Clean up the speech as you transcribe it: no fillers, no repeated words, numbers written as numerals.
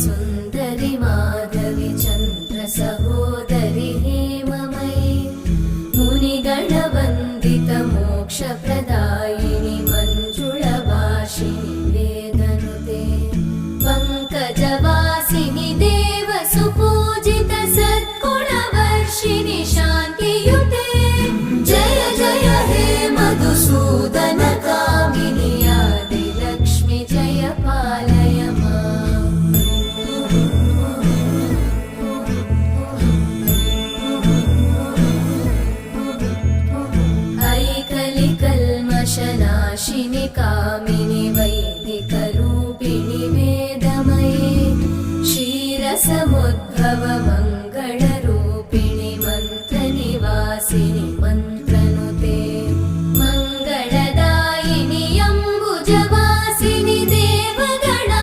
सुन्दरि माधवी चन्द्र सहोदरि हेममयी मुनिगणवन्दित मोक्षप्रदायिनि मञ्जुळभाषिणि वेदनुते पङ्कजवासिनि देवसुपूजित सद्गुणवर्षिणि शान्तियुते जय जय हे मधुसूदन कामिनि आदिलक्ष्मि जय पालय माम्। ऐकलिकल्मषनाशिनि कामिनि वैदिकरूपिणि वेदमये क्षीरसमुद्भव